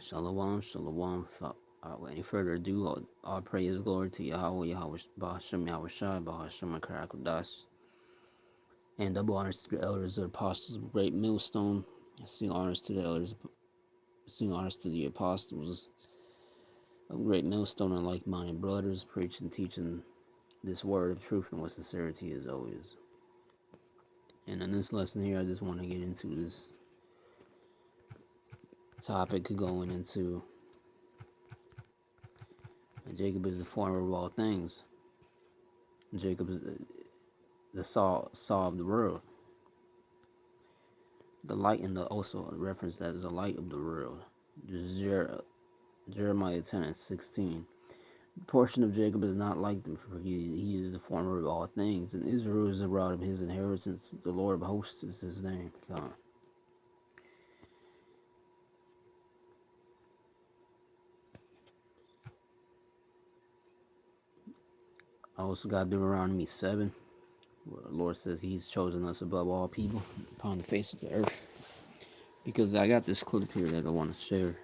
Shalom, shalom. Without any further ado, all praise glory to Yahweh, Yahweh, Bahashem, Yahweh Shai, Bahashem, Karakadas, and double honors to the elders, the apostles of Great Millstone. Sing honors to the elders, sing honors to the apostles of Great Millstone and like-minded brothers, preaching, teaching this word of truth and with sincerity as always. And in this lesson here, I just want to get into this topic going into Jacob is the former of all things. Jacob is the saw of the world. The light, and the also referenced as the light of the world. Jeremiah 10:16. The portion of Jacob is not like them, for he is the former of all things, and Israel is the rod of his inheritance. The Lord of hosts is his name. God. I also got Deuteronomy 7, where the Lord says he's chosen us above all people upon the face of the earth. Because I got this clip here that I want to share.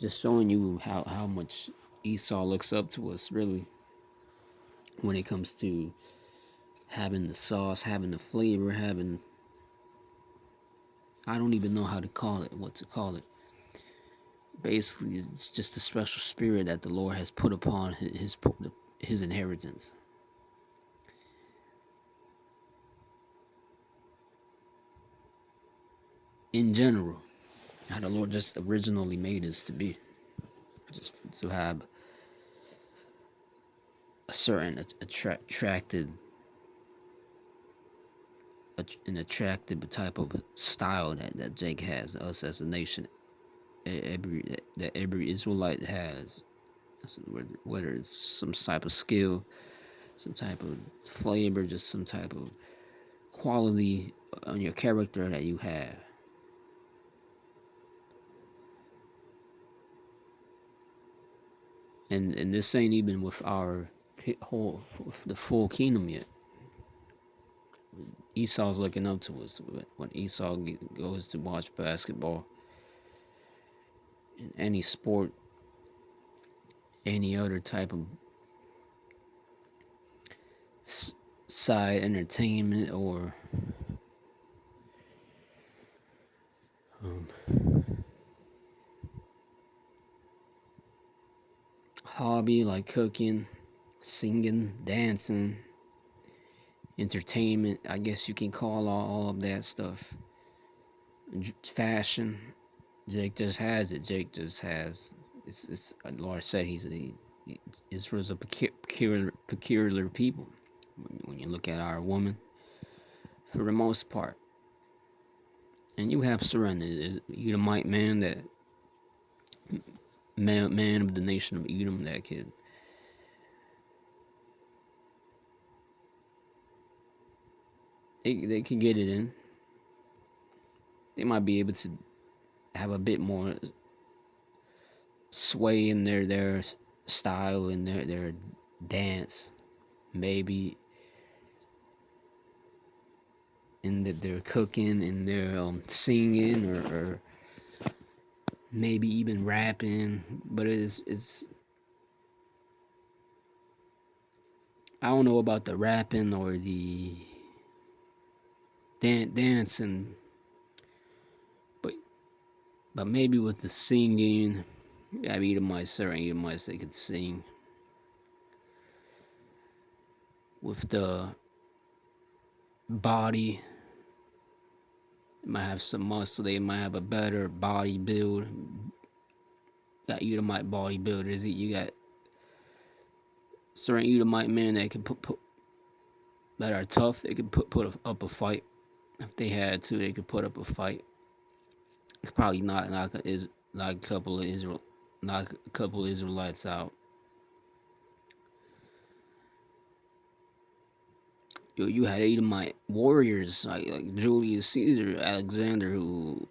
Just showing you how much Esau looks up to us, really, when it comes to having the sauce, having the flavor, having, I don't even know how to call it, what to call it. Basically, it's just a special spirit that the Lord has put upon his inheritance. In general, how the Lord just originally made us to be, just to have a certain an attractive type of style that Jake has, us as a nation, that every Israelite has, whether it's some type of skill, some type of flavor, just some type of quality on your character that you have. And this ain't even with our the full kingdom yet. Esau's looking up to us. When Esau goes to watch basketball, in any sport, any other type of side entertainment or hobby like cooking, singing, dancing, entertainment, I guess you can call all of that stuff fashion. Jake just has it. Jake just has. It's Lord said Israel's a peculiar people. When you look at our woman, for the most part, and you have surrendered. Edomite man, that man of the nation of Edom, that kid. They can get it in. They might be able to have a bit more sway in their style and their dance, maybe in that they're cooking and they're singing or maybe even rapping, but it's I don't know about the rapping or the dancing, but maybe with the singing, I mean, certain Edomites, they could sing. With the body, they might have some muscle, they might have a better body build. Got Edomite bodybuilders, you got certain Edomite men that can put that are tough, they can put up a fight. If they had to, they could put up a fight. Could probably knock a couple of Israelites out. You had Edomite warriors like Julius Caesar, Alexander, who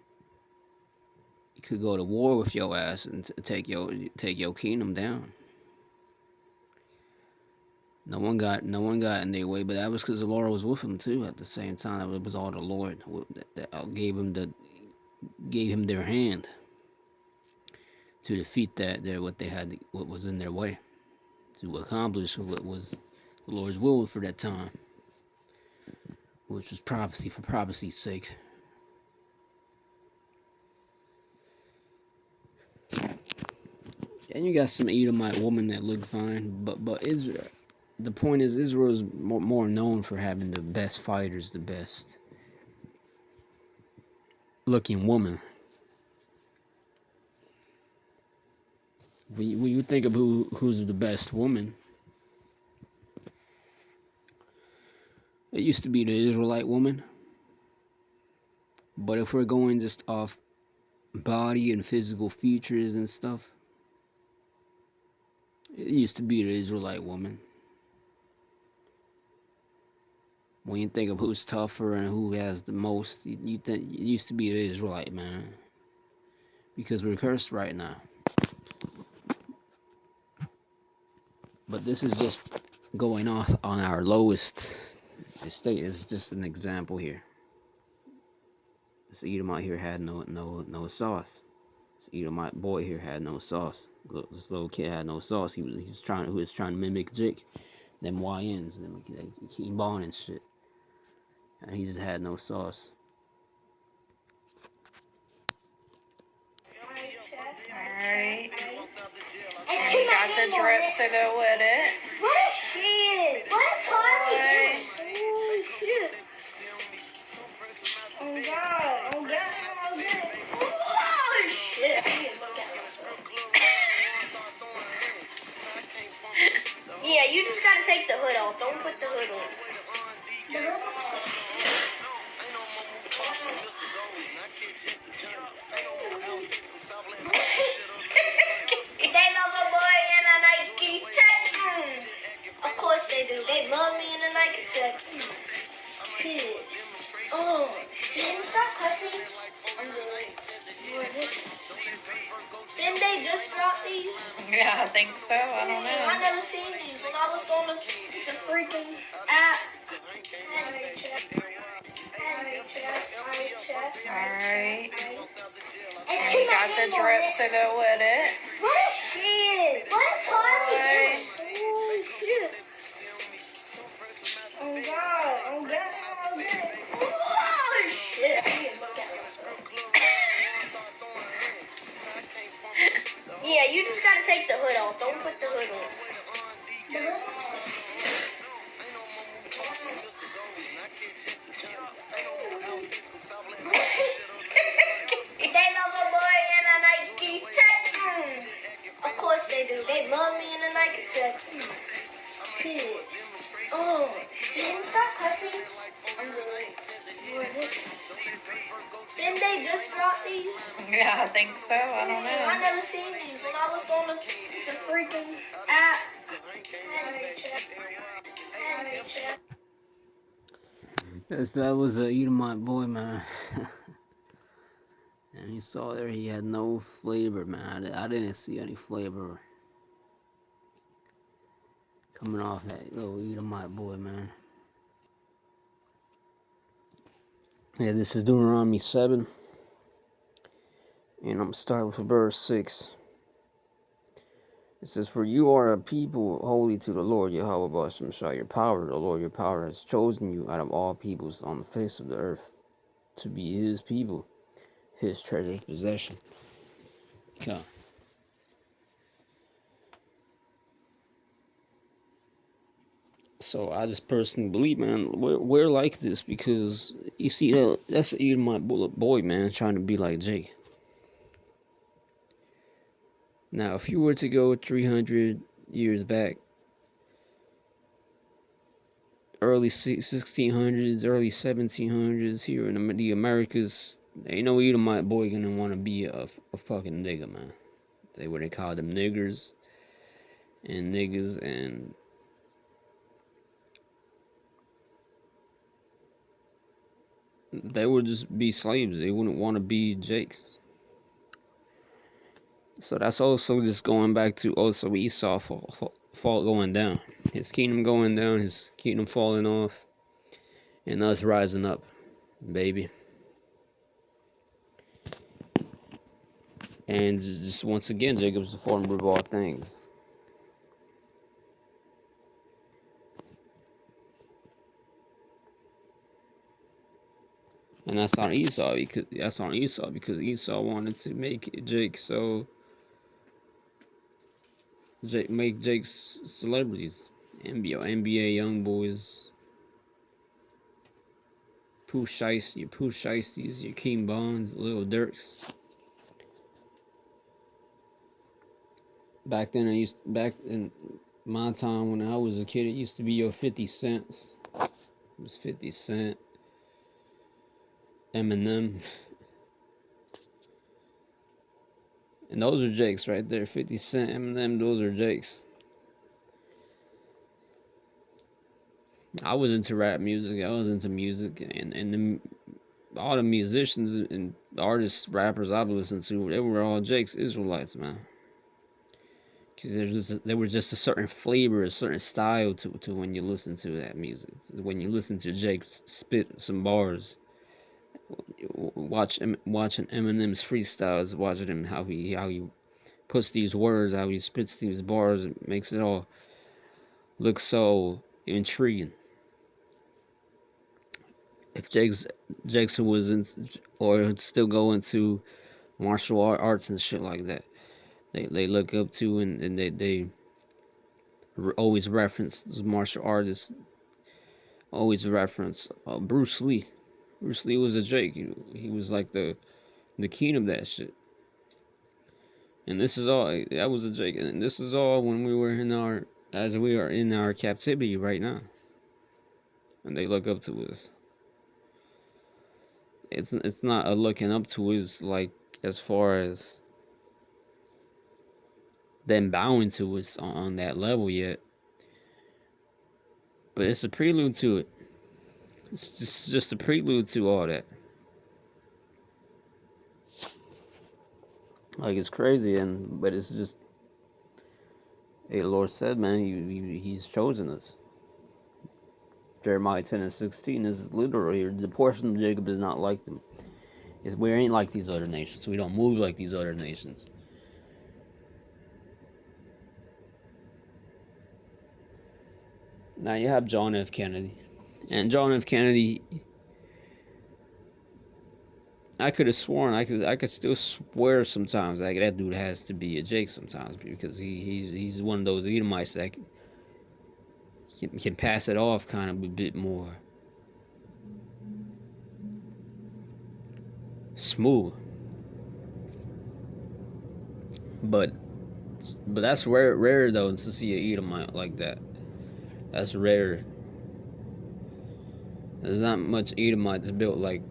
could go to war with your ass and take your kingdom down. No one got in their way, but that was because the Lord was with him too. At the same time, it was all the Lord that gave him their hand. to defeat what they had, what was in their way, to accomplish what was the Lord's will for that time, which was prophecy for prophecy's sake. And you got some Edomite woman that look fine, but Israel. The point is, Israel is more known for having the best fighters, the best looking woman. When you think of who's the best woman, it used to be the Israelite woman. But if we're going just off body and physical features and stuff, it used to be the Israelite woman. When you think of who's tougher and who has the most, you think it used to be the Israelite man. Because we're cursed right now. But this is just going off on our lowest estate. It's just an example here. This Edomite here had no sauce. This Edomite boy here had no sauce. This little kid had no sauce. He was trying to mimic Jake, them YNs, them King Bond and shit. And he just had no sauce. Alright. And you got the drip to go with it. What shit? What's Harley? Oh shit. Oh god. Oh god. Oh god. Oh shit. I need to look at myself. Yeah, you just gotta take the hood off. Don't put the hood on. The hood off? They love a boy in a Nike Tech. Of course they do. They love me in a Nike Tech. Shit. Oh, shit. Stop cussing. I'm just didn't they just drop these? Yeah, I think so. I don't know. I never seen these. When I looked on the freaking app. Alright. And you got the drip to go with it. What shit? What's Harley? Oh shit. Oh god. Oh god. Oh god. Oh shit. I need to look at myself. Yeah, you just gotta take the hood off. Don't put the hood on. The hood off? They love a boy in a Nike Tech. Of course they do. They love me in a Nike Tech. Shit. Oh, shit. Stop cussing. I'm just didn't they just drop these? Yeah, I think so. I don't know. I never seen these. When I looked on the freaking app. Yes, that was a Edomite boy, man. And you saw there he had no flavor, man. I didn't see any flavor coming off that little Edomite boy, man. Yeah, this is Deuteronomy 7. And I'm going to start with verse 6. It says, "For you are a people holy to the Lord, Yahweh Ba'ashem Shah, your power. The Lord your power has chosen you out of all peoples on the face of the earth to be his people, his treasured possession." Okay. So I just personally believe, man, we're like this because you see that's even my boy, man, trying to be like Jake. Now, if you were to go 300 years back, early 1600s, early 1700s, here in the Americas, ain't no Edomite boy gonna want to be a fucking nigga, man. They would have called them niggers and niggas, and they would just be slaves. They wouldn't want to be Jakes. So that's also just going back to also Esau fall going down. His kingdom going down, his kingdom falling off, and us rising up, baby. And just once again, Jacob's the former of all things. And that's on Esau because Esau wanted to make Jake make Jake's celebrities, NBA young boys, Pooh Shiesties, your Keem Bonds, Lil Durks. Back in my time when I was a kid, it used to be your 50 cents. It was 50 Cent, Eminem. And those are Jakes right there. 50 Cent, Eminem, those are Jakes. I was into rap music. I was into music. And all the musicians and artists, rappers I've listened to, they were all Jakes, Israelites, man. Because there was just a certain flavor, a certain style to when you listen to that music. When you listen to Jake spit some bars, watching Eminem's freestyles, watching him how he puts these words, how he spits these bars, it makes it all look so intriguing. If Jackson was in, or still go into martial arts and shit like that, they look up to and they always reference those martial artists. Always reference Bruce Lee. Bruce Lee was a Jake. He was like the king of that shit. And this is all that was a Jake. And this is all when we were as we are in our captivity right now. And they look up to us. It's not a looking up to us like as far as them bowing to us on that level yet. But it's a prelude to it. It's just a prelude to all that. Like it's crazy, but it's just, hey, the Lord said, man, He's chosen us. Jeremiah 10:16 is literal here. The portion of Jacob is not like them. We ain't like these other nations. We don't move like these other nations. Now you have John F. Kennedy. And John F. Kennedy, I could have sworn, I could still swear sometimes like that dude has to be a Jake sometimes because he's one of those Edomites that can pass it off kind of a bit more smooth. But that's rare though to see an Edomite like that. That's rare. There's not much Edomites built like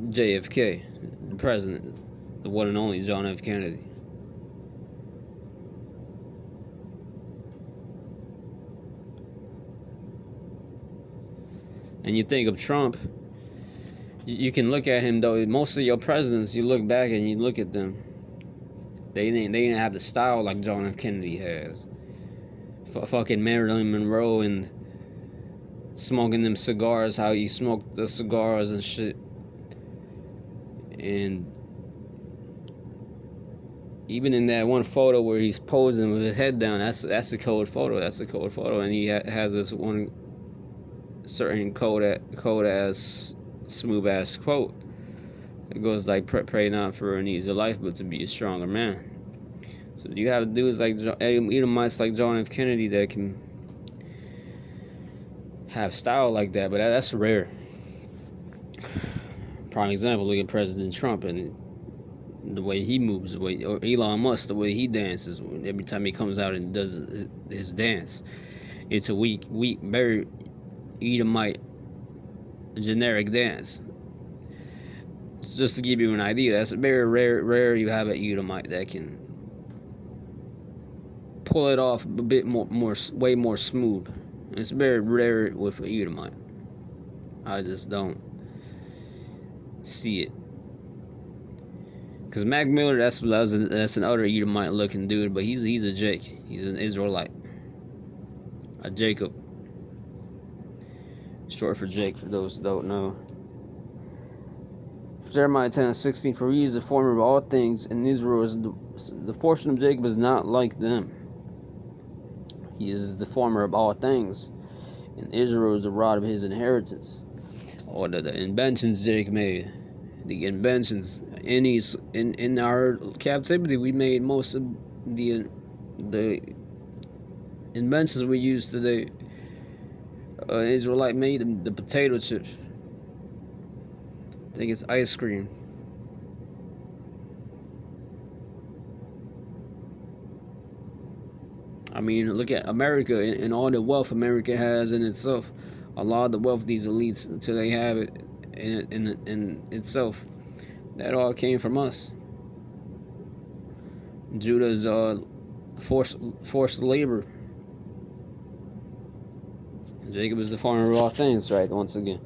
JFK, the president, the one and only John F. Kennedy. And you think of Trump, you can look at him though. Most of your presidents, you look back and you look at them, they didn't have the style like John F. Kennedy has. Fucking Marilyn Monroe and smoking them cigars, how he smoked the cigars and shit. And even in that one photo where he's posing with his head down, that's a code photo. That's a code photo, and he has this one certain code ass smooth ass quote. It goes like, "Pray not for an easy life, but to be a stronger man." So you have dudes like Edomites like John F. Kennedy that can have style like that, but that's rare. Prime example, look at President Trump and the way he moves, or Elon Musk, the way he dances. Every time he comes out and does his dance, it's a weak, very Edomite generic dance. So just to give you an idea, that's very rare. You have an Edomite that can pull it off a bit way more smooth. It's very rare with an Edomite. I just don't see it. Cause Mac Miller, that's an other Edomite looking dude, but he's a Jake. He's an Israelite, a Jacob. Short for Jake, for those who don't know. Jeremiah 10:16, for he is the former of all things, and Israel is the portion of Jacob is not like them. He is the former of all things, and Israel is the rod of his inheritance. Or the inventions Jacob made, the inventions in our captivity, we made most of the inventions we use today. Israelite made the potato chips. I think it's ice cream. I mean, look at America and all the wealth America has in itself. A lot of the wealth these elites, until they have it in itself, that all came from us. Judah's forced labor. Jacob is the farmer of all things, right? Once again.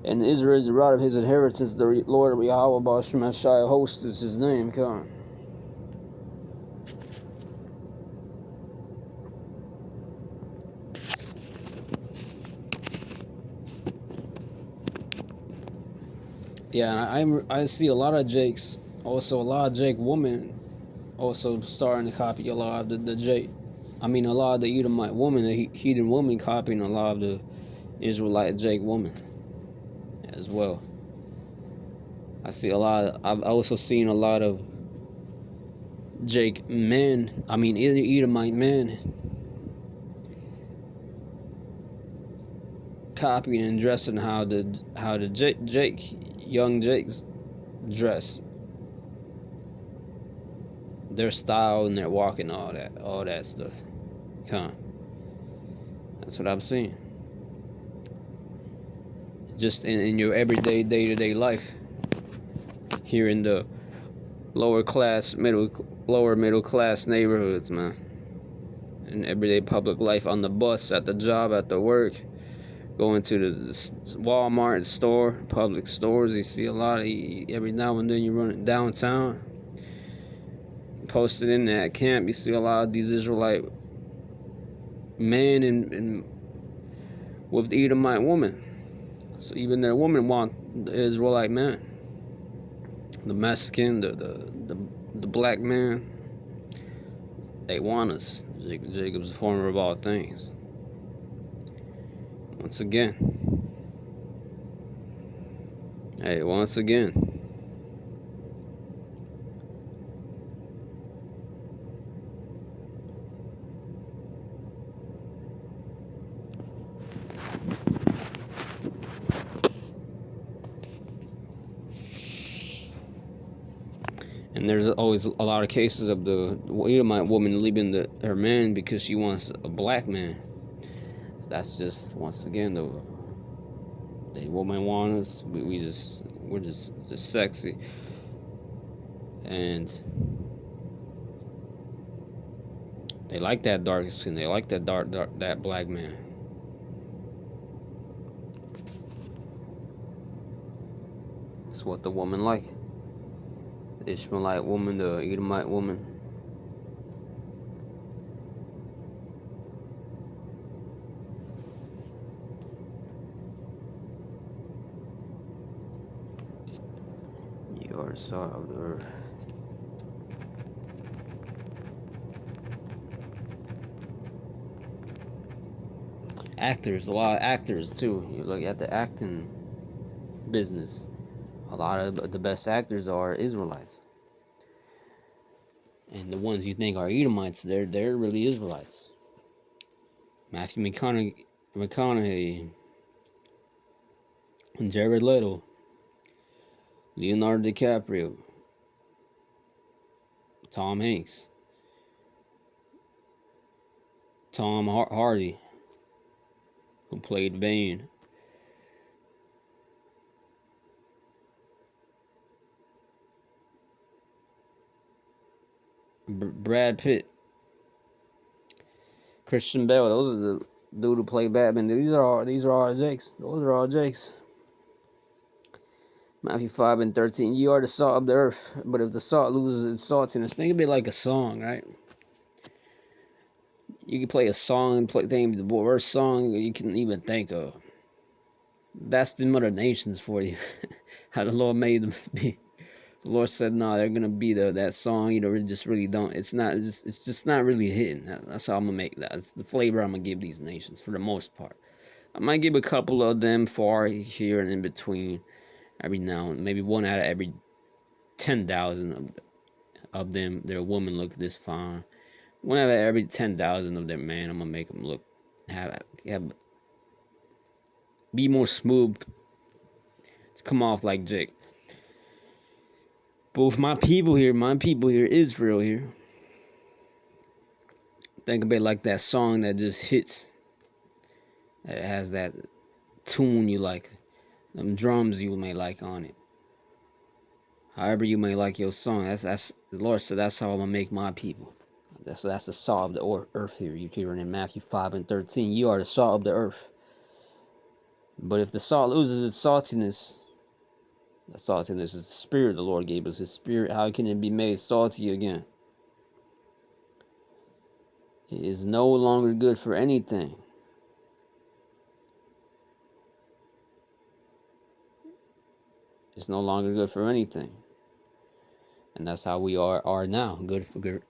And Israel is the rod of his inheritance. The Lord Yahweh Ba'ashem Hashai host is his name. Come on. Yeah, I see a lot of Jakes, also a lot of Jake women, also starting to copy a lot of the Jake. I mean, a lot of the Edomite woman, the heathen woman, copying a lot of the Israelite Jake woman as well. I've also seen a lot of Jake men, I mean Edomite men, copying and dressing how the young Jakes dress, their style and their walk and all that stuff. Come on. That's what I'm saying. Just in your everyday, day-to-day life, here in the lower middle class neighborhoods, man. In everyday public life, on the bus, at the job, at the work, going to the Walmart store, public stores. You see a lot of, every now and then you run it downtown. Posted in that camp, you see a lot of these Israelite men and with the Edomite woman. So even their women want the Israelite man, the Mexican, the black man. They want us. Jacob's the former of all things. Once again. Hey, once again. And there's always a lot of cases of the Edomite woman leaving her man because she wants a black man. So that's just, once again, the woman want us. We're just sexy, and they like that dark skin. They like that that black man. That's what the woman like. The Ishmaelite woman, the Edomite woman. You are the salt of the earth. Actors, a lot of actors too. You look at the acting business. A lot of the best actors are Israelites. And the ones you think are Edomites, they're really Israelites. Matthew McConaughey, Jared Leto, Leonardo DiCaprio, Tom Hanks, Tom Hardy, who played Bane. Brad Pitt, Christian Bale. Those are the dude who played Batman. These are all Jakes. Those are all Jakes. Matthew 5:13. You are the salt of the earth, but if the salt loses its saltiness, think of it like a song, right? You can play a song and think the worst song you can even think of. That's the other nations for you. How the Lord made them be. The Lord said, "No, they're gonna be that song. You know, it just really don't. It's not. It's just not really hitting. That's how I'm gonna make that. It's the flavor I'm gonna give these nations for the most part. I might give a couple of them far here and in between, every now and maybe one out of every 10,000 of them. Their woman look this fine. One out of every 10,000 of them, man, I'm gonna make them look have be more smooth. To come off like Jake. But with my people here, Israel here. Think of it like that song that just hits. That has that tune you like. Them drums you may like on it. However you may like your song. That's the Lord said that's how I'm gonna make my people. That's the salt of the earth here. You hear it in Matthew 5:13. You are the salt of the earth. But if the salt loses its saltiness, the saltiness is the spirit the Lord gave us. His spirit, how can it be made salty again? It is no longer good for anything. It's no longer good for anything. And that's how we are now.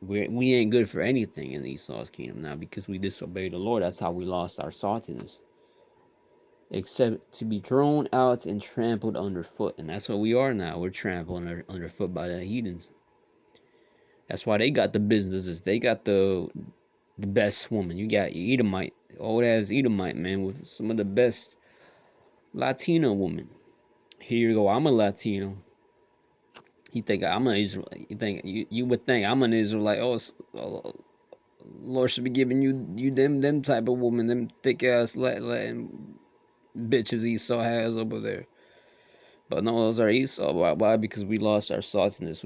We ain't good for anything in Esau's kingdom now because we disobeyed the Lord. That's how we lost our saltiness. Except to be thrown out and trampled underfoot. And that's what we are now. We're trampled underfoot by the heathens. That's why they got the businesses. They got the best woman. You got Edomite, old ass Edomite, man, with some of the best Latino women. Here you go. I'm a Latino. You think I'm an Israelite? You would think I'm an Israelite? Oh, Lord should be giving you them type of woman, them thick ass Latin bitches Esau has over there. But no, those are Esau. Why? Because we lost our saltiness.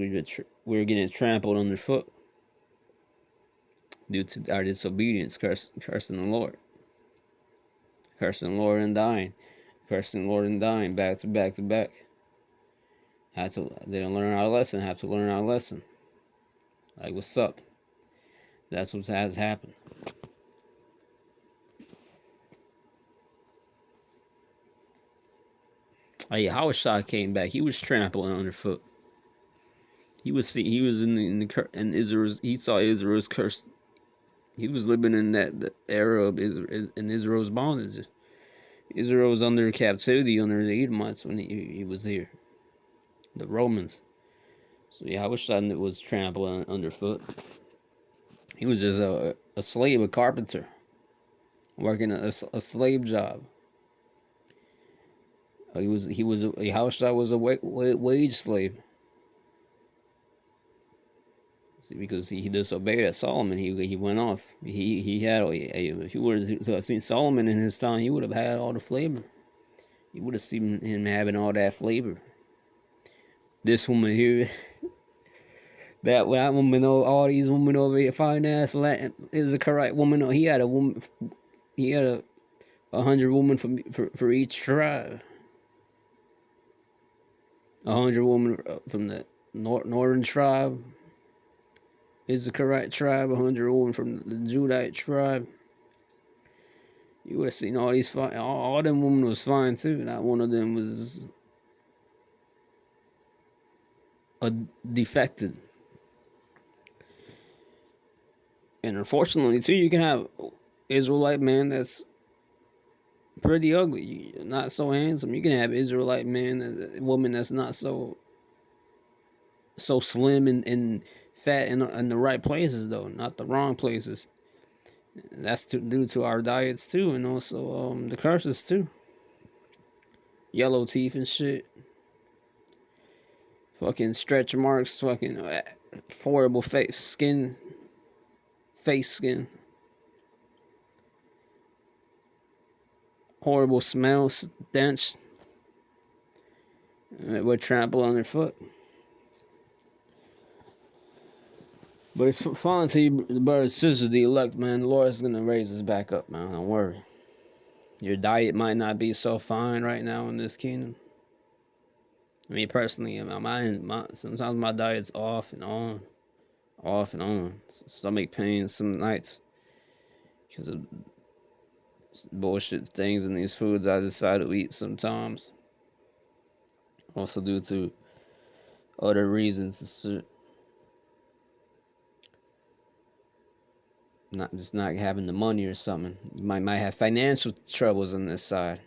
We're getting trampled underfoot due to our disobedience, cursing the Lord, cursing the Lord and dying, cursing the Lord and dying, back to back to back. They didn't learn our lesson. Have to learn our lesson. Like, what's up? That's what has happened. Hey, Hawashai came back. He was trampling underfoot. He was in Israel. He saw Israel's curse. He was living in the era of Israel's bondage. Israel was under captivity under the Edomites when he was here. The Romans. So Yahushua was trampling underfoot. He was just a slave, a carpenter, working a slave job. Yahushua was a wage slave. See, because he disobeyed at Solomon, he went off. He had if you would have seen Solomon in his time, he would have had all the flavor. You would have seen him having all that flavor. This woman here, that woman, all these women over here, fine ass Latin is a correct woman. He had a woman. He had 100 women for each tribe. 100 women from the northern tribe is the correct tribe. 100 women from the Judite tribe. You would have seen all these fine. All them women was fine too. Not one of them was a defected. And unfortunately too, you can have Israelite man that's pretty ugly, not so handsome. You can have Israelite man, woman that's not so slim and fat in the right places though, not the wrong places. That's due to our diets too, and also the curses too. Yellow teeth and shit. Fucking stretch marks. Fucking horrible face skin. Horrible smell, stench. We're trampled underfoot. But it's fun to you, brothers and sisters, the elect, man. The Lord is going to raise us back up, man. Don't worry. Your diet might not be so fine right now in this kingdom. I mean, personally, sometimes my diet's off and on. Stomach pain some nights because of bullshit things in these foods I decide to eat sometimes. Also due to other reasons, not having the money or something. You might have financial troubles on this side.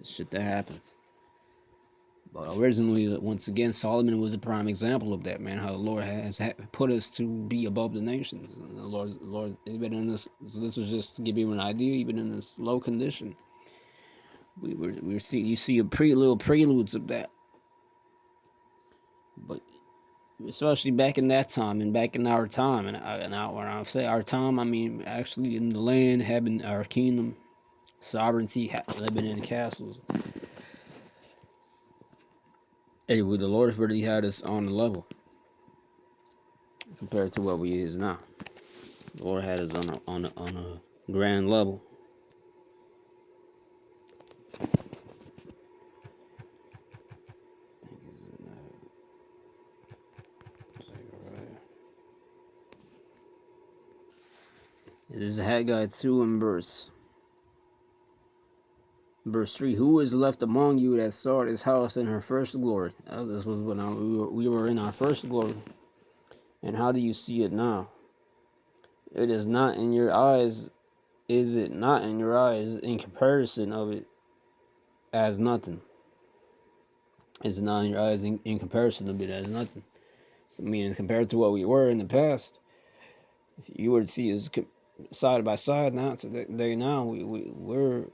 Shit that happens. But originally, once again, Solomon was a prime example of that, man. How the Lord has put us to be above the nations. And the Lord, even in this, so this was just to give you an idea. Even in this low condition, you see a little preludes of that. But especially back in that time and back in our time, and when I say our time, I mean actually in the land, having our kingdom, sovereignty, living in castles. Anyway, the Lord really had us on the level compared to what we is now. The Lord had us on a grand level. It is Haggai 2 and verse 3. Who is left among you that saw this house in her first glory? This was when we were in our first glory. And how do you see it now? It is not in your eyes. Is it not in your eyes in comparison of it as nothing? Is it not in your eyes in comparison of it as nothing? So, I mean, compared to what we were in the past, if you were to see us side by side now, today now, we're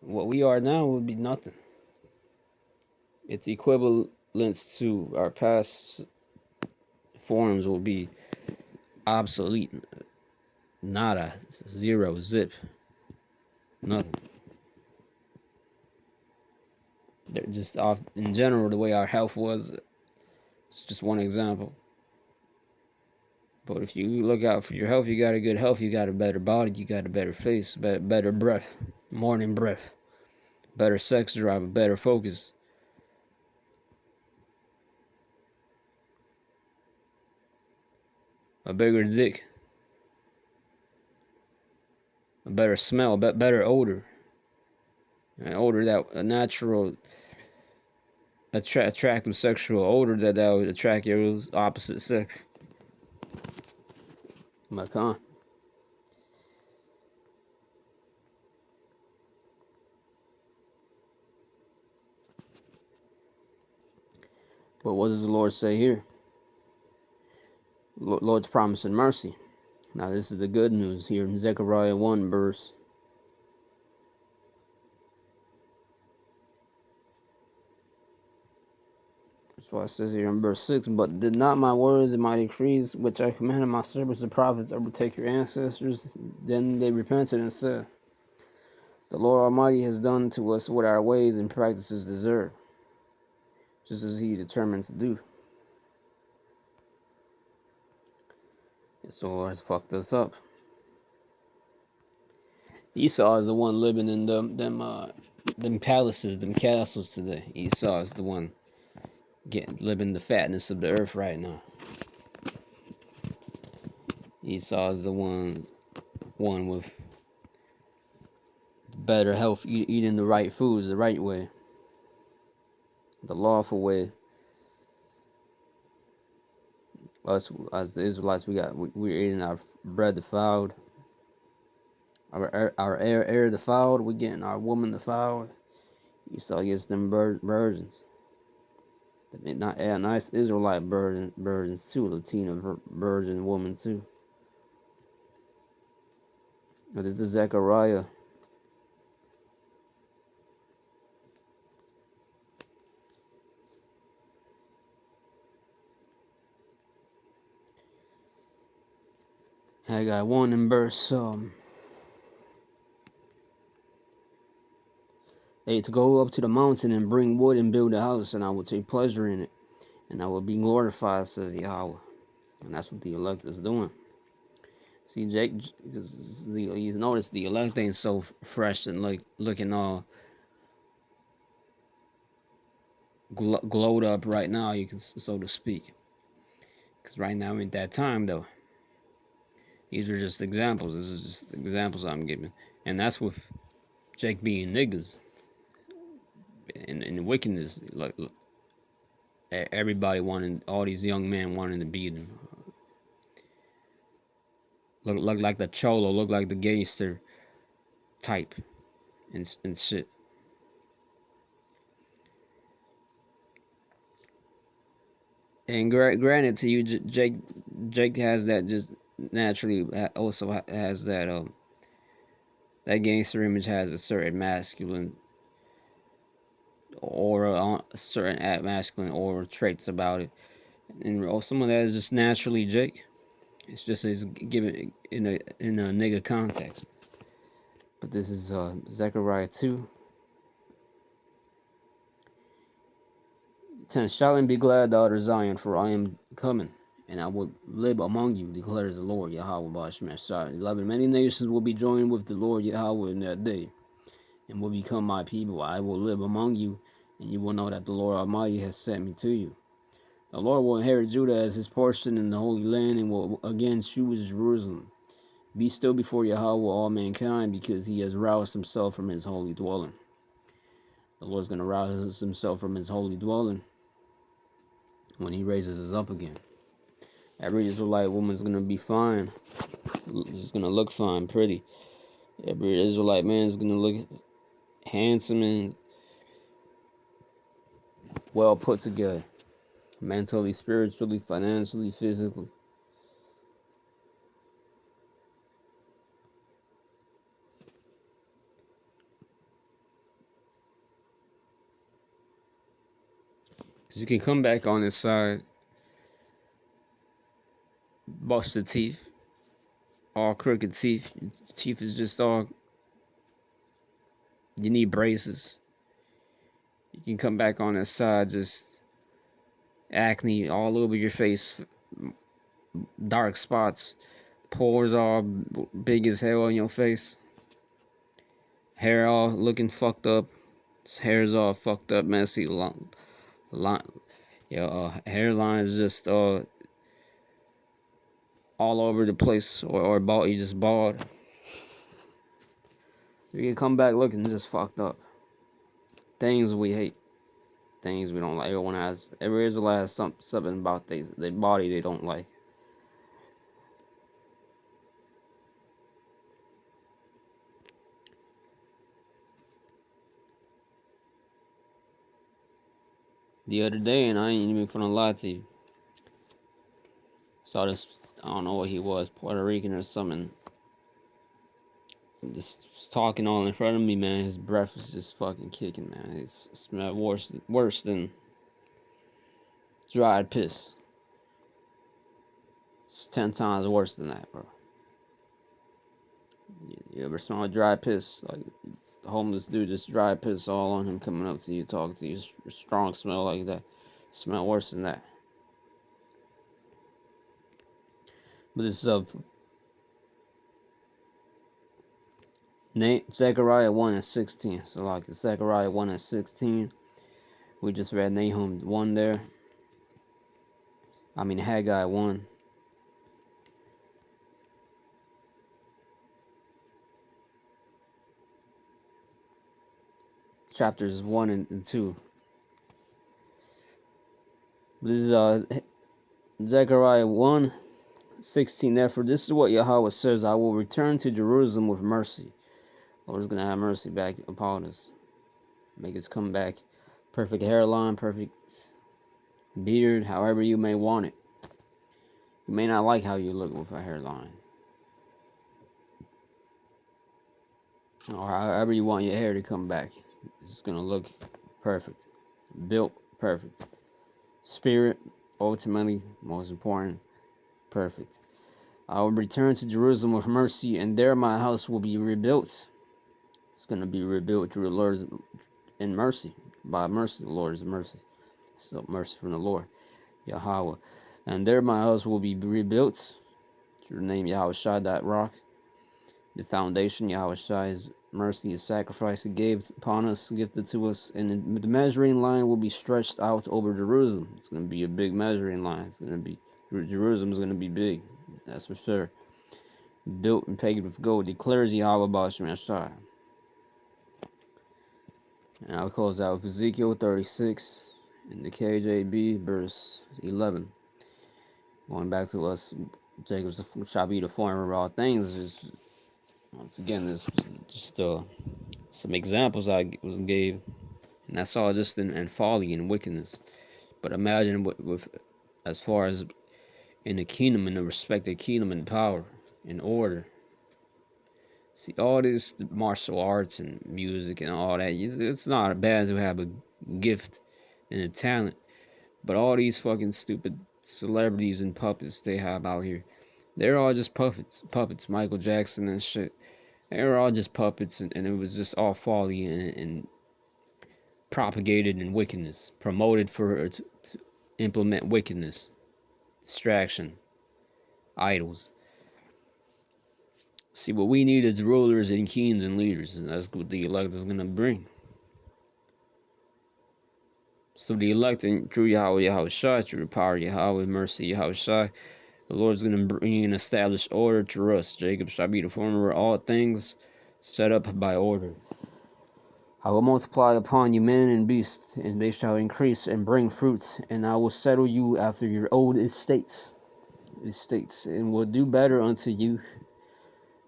what we are now would be nothing. Its equivalence to our past forms will be obsolete. Nada, zero, zip, nothing. They're just off in general, the way our health was. It's just one example. But if you look out for your health, you got a good health, you got a better body, you got a better face, better breath, morning breath, better sex drive, a better focus. A bigger dick, a better smell, better odor, an odor that a natural, attractive sexual odor that would attract your opposite sex. Makan. But what does the Lord say here? Lord's promise and mercy. Now this is the good news here in Zechariah 1 verse. That's why it says here in verse 6, but did not my words and my decrees, which I commanded my servants the prophets, overtake your ancestors? Then they repented and said, the Lord Almighty has done to us what our ways and practices deserve, just as he determined to do. So the Lord has fucked us up. Esau is the one living in them palaces, them castles today. Esau is the one living the fatness of the earth right now. Esau is the one with better health, eating the right foods the right way, the lawful way. Us as the Israelites, we're eating our bread defiled, our air defiled. We're getting our woman defiled. Esau gets them virgins. Not nice Israelite virgins too, Latina virgin woman too. But this is Zechariah. Haggai 1 in verse 8, to go up to the mountain and bring wood and build a house, and I will take pleasure in it, and I will be glorified, says Yahweh. And that's what the elect is doing. See, Jake, because you notice the elect ain't so fresh and looking all glowed up right now, you can, so to speak. Because right now ain't that time though. These are just examples. This is just examples I'm giving. And that's with Jake being niggas and wickedness. Like everybody wanting, all these young men wanting to be them. Look like the cholo, look like the gangster type and shit. And granted to you, Jake has that just naturally also has that that gangster image has a certain masculine aura, certain masculine aura traits about it, and some of that is just naturally Jake. It's just is given in a nigga context. But this is Zechariah 2. 10. Shout and be glad, daughter Zion, for I am coming, and I will live among you, declares the Lord Yahweh Bashmashai. 11. Many nations will be joined with the Lord Yahweh in that day, and will become my people. I will live among you, and you will know that the Lord Almighty has sent me to you. The Lord will inherit Judah as his portion in the Holy Land, and will again choose Jerusalem. Be still before Yahweh, all mankind, because he has roused himself from his holy dwelling. The Lord's going to rouse himself from his holy dwelling when he raises us up again. Every Israelite woman's going to be fine. Just going to look fine, pretty. Every Israelite man's going to look handsome and well put together. Mentally, spiritually, financially, physically. Because you can come back on this side, bust the teeth, all crooked teeth. Teeth is just all, you need braces. You can come back on this side, just acne all over your face, dark spots, pores all big as hell on your face, hair all looking fucked up, hair's all fucked up, messy, hairline's just all over the place, or bald, you just bald. You can come back looking just fucked up. Things we hate, things we don't like. Every Israelite has something about their body they don't like. The other day, and I ain't even finna lie to you, saw this, I don't know what he was, Puerto Rican or something, just talking all in front of me, man. His breath was just fucking kicking, man. It smelled worse than dried piss. It's 10 times worse than that, bro. You ever smell dry piss? Like, the homeless dude just dry piss all on him, coming up to you, talking to you. Strong smell like that. Smell worse than that. But this is Zechariah 1 and 16. So like Zechariah 1 and 16. We just read Nahum 1 there. I mean Haggai 1. Chapters 1 and 2. This is Zechariah 1, 16. Therefore, this is what Yahweh says: I will return to Jerusalem with mercy. The Lord is going to have mercy back upon us. Make us come back. Perfect hairline, perfect beard, however you may want it. You may not like how you look with a hairline, or however you want your hair to come back. It's going to look perfect. Built perfect. Spirit, ultimately, most important, perfect. I will return to Jerusalem with mercy, and there my house will be rebuilt. It's going to be rebuilt through the Lord's in mercy. By mercy, the Lord is mercy. So mercy from the Lord, Yahweh. And there my house will be rebuilt through the name Yahweh Shai, that rock. The foundation, Yahweh Shai, is mercy, his sacrifice he gave upon us, gifted to us. And the measuring line will be stretched out over Jerusalem. It's going to be a big measuring line. It's going to be, Jerusalem is going to be big. That's for sure. built and paid with gold, declares Yahweh Bashim Yashai. And I'll close out with Ezekiel 36 in the KJB, verse 11. Going back to us, Jacob shall be the former of all things. Is once again, this just some examples I was gave, and that's all just in folly and wickedness. But imagine with as far as in the kingdom, in the respected kingdom and power and order. See, all this martial arts and music and all that, it's not bad to have a gift and a talent. But all these fucking stupid celebrities and puppets they have out here, they're all just puppets. Michael Jackson and shit. They were all just puppets, and it was just all folly and propagated in wickedness, promoted to implement wickedness, distraction, idols. See, what we need is rulers and kings and leaders, and that's what the elect is going to bring. So the elect and through Yahweh Yahushua, through the power of Yahweh, mercy Yahushua, the Lord's going to bring an established order to us. Jacob shall be the former of all things, set up by order. I will multiply upon you men and beasts, and they shall increase and bring fruits, and I will settle you after your old estates, and will do better unto you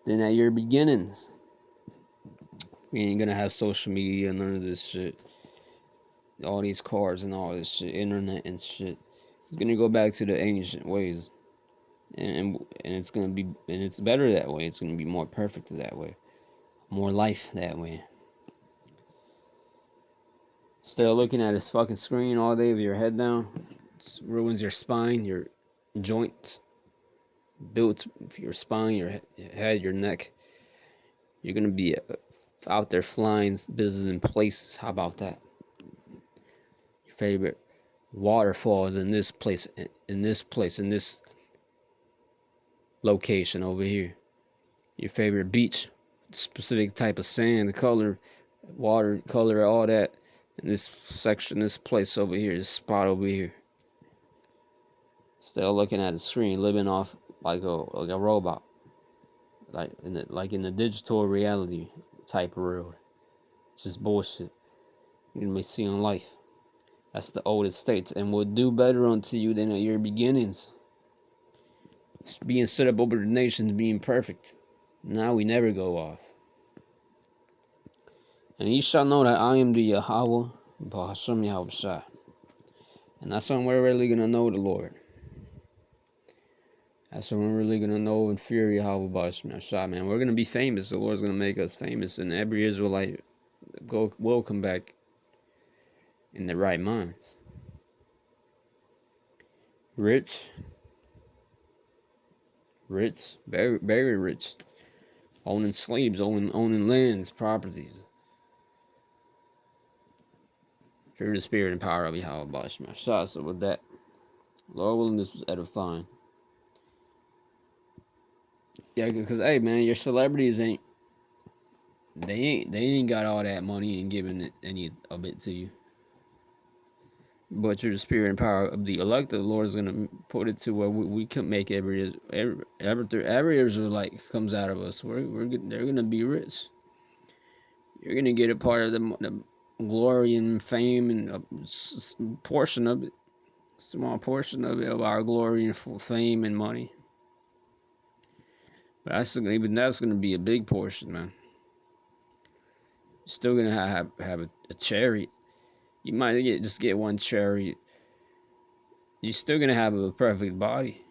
than at your beginnings. We ain't gonna have social media, none of this shit. All these cars and all this shit, internet and shit. It's gonna go back to the ancient ways. And it's gonna be, and it's better that way. It's gonna be more perfect that way. More life that way. Instead of looking at this fucking screen all day with your head down, it ruins your spine, your joints, built for your spine, your head, your neck. You're gonna be out there flying, visiting places. How about that? Your favorite waterfalls in this place, in this location over here. Your favorite beach, specific type of sand, color, water, color, all that. In this section, this place over here, this spot over here. Still looking at the screen, living off like a robot, like in the digital reality type of world. It's just bullshit. You may see in life. That's the oldest states, and will do better unto you than at your beginnings. It's being set up over the nations, being perfect. Now we never go off. And ye shall know that I am the Yahweh, Bahashem Yahushua. And that's when we're really going to know the Lord. That's when we're really going to know and fear Yahweh, Bahashem Yahushua, man. We're going to be famous. The Lord's going to make us famous. And every Israelite will come back in the right minds. Rich, very, very rich. Owning slaves, owning lands, properties. Through the spirit and power of Yahweh Bashma. So with that, Lord willing, this was edifying. Yeah, because hey man, your celebrities ain't got all that money and giving it any of it to you. But through the spirit and power of the elect, the Lord is gonna put it to where we can make every Israelite comes out of us. They're gonna be rich. You're gonna get a part of the glory and fame and a portion of it, small portion of it, of our glory and fame and money. But that's gonna be a big portion, man. You're still gonna have a chariot. You might just get one chariot. You're still gonna have a perfect body.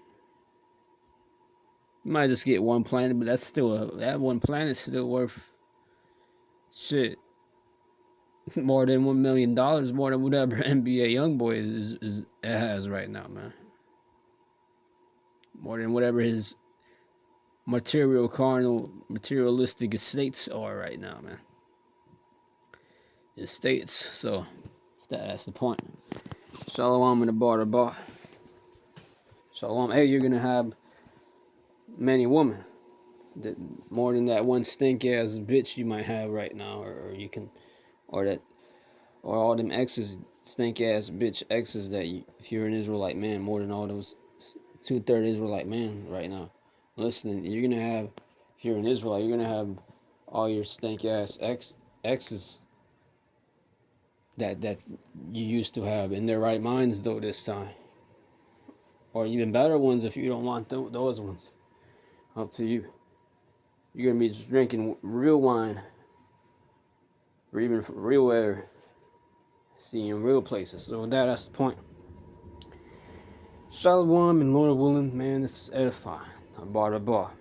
You might just get one planet, but that's still that one planet's still worth shit. More than $1 million, more than whatever NBA YoungBoy has right now, man. More than whatever his materialistic estates are right now, man. Estates. So that's the point. Shalom in the bar. Shalom. Hey, you're gonna have many women. That more than that one stink ass bitch you might have right now, or you can, or all them exes, stink ass bitch exes that if you're an Israelite man, more than all those 2/3 Israelite man right now, Listen, you're gonna have, if you're an Israelite, you're gonna have all your stank ass exes that you used to have in their right minds though this time, or even better ones if you don't want those ones. Up to you. You're gonna be drinking real wine, or even real air, seeing real places. So with that's the point. Shalom and Lord willing, man, this is edifying. I bought a bar.